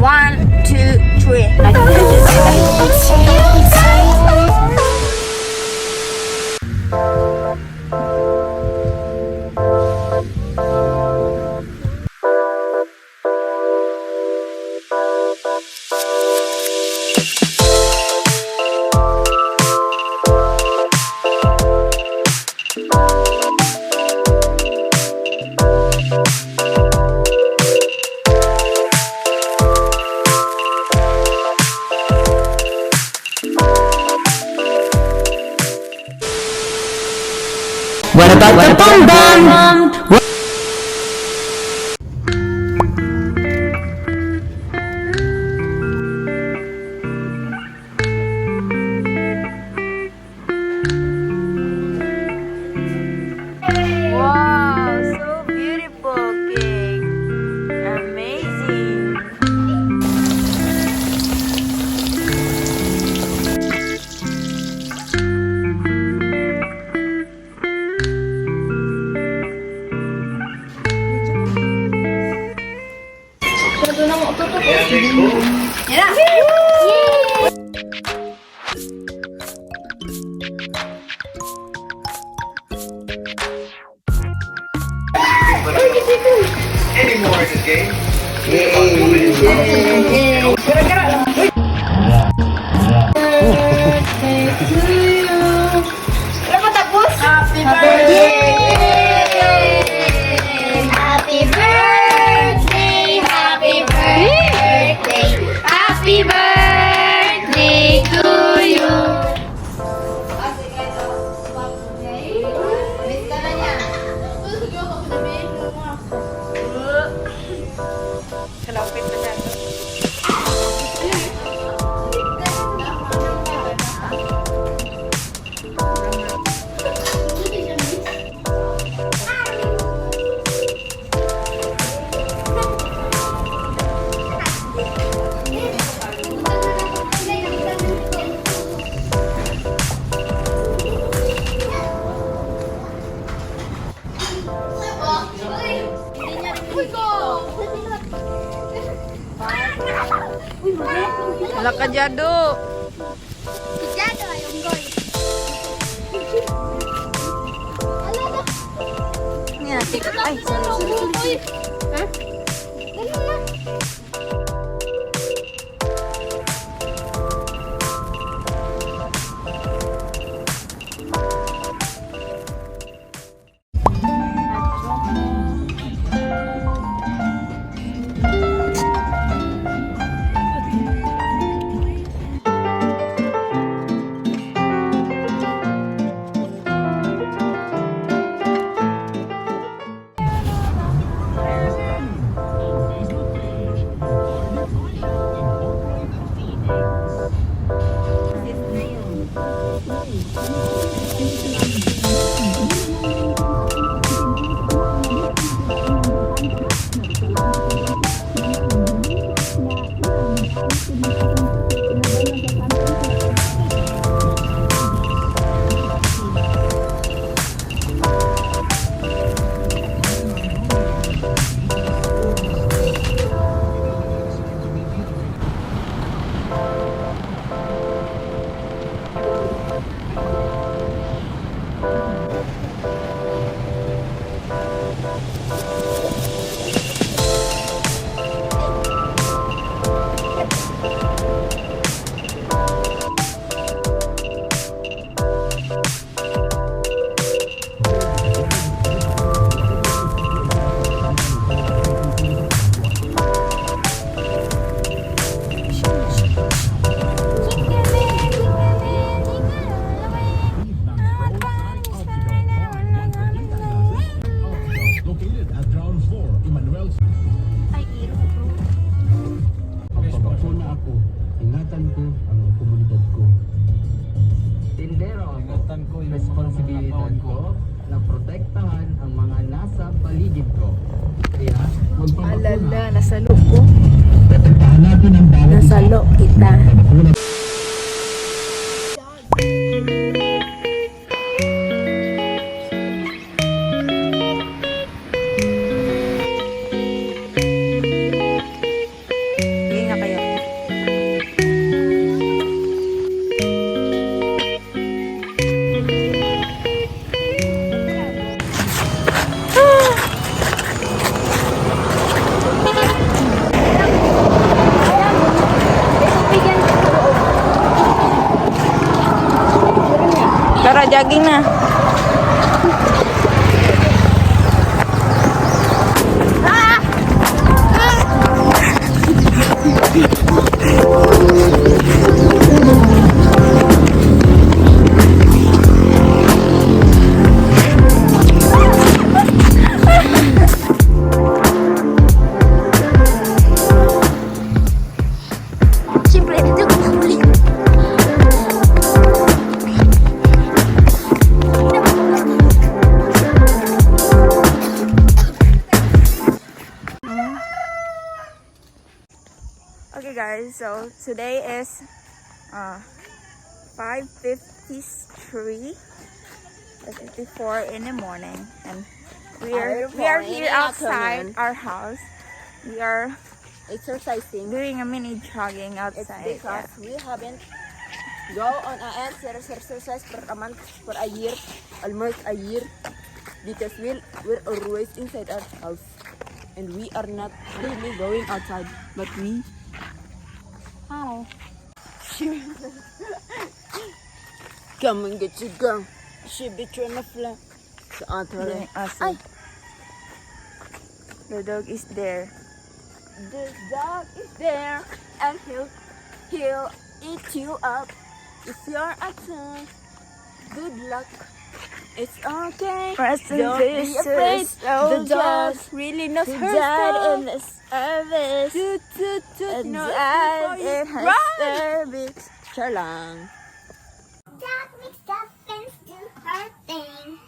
One, two, three. What about the bum bum? Wow, so beautiful cake. Amazing. Any more in this game? Happy birthday! Happy birthday, happy birthday, happy birthday to you. Kalapit na siya. Wala ka jado. Nya, ay, sorry. Nasalo ko. Nasalo kita. Hindi nga kayo. Tara, jogging na. Siyempre, dito ko huli. Okay guys, so today is 5:53, 54 in the morning, and we are here outside our house. We are Exercising. doing a mini jogging It's outside. because we haven't go on an exercise for a month, for a year, almost a year, because we're always inside our house, and we are not really going outside, but we. How? Come and get your gun. She be trying to fly. So, Doing awesome. The dog is there. this dog is there, and he'll eat you up if you're absent. Good luck. It's okay. Present Don't be afraid. The dog really knows who her died stuff. in the service. Toot, toot, toot, And knows died before you in her run. service. Charlang. Dog makes dolphins do her thing.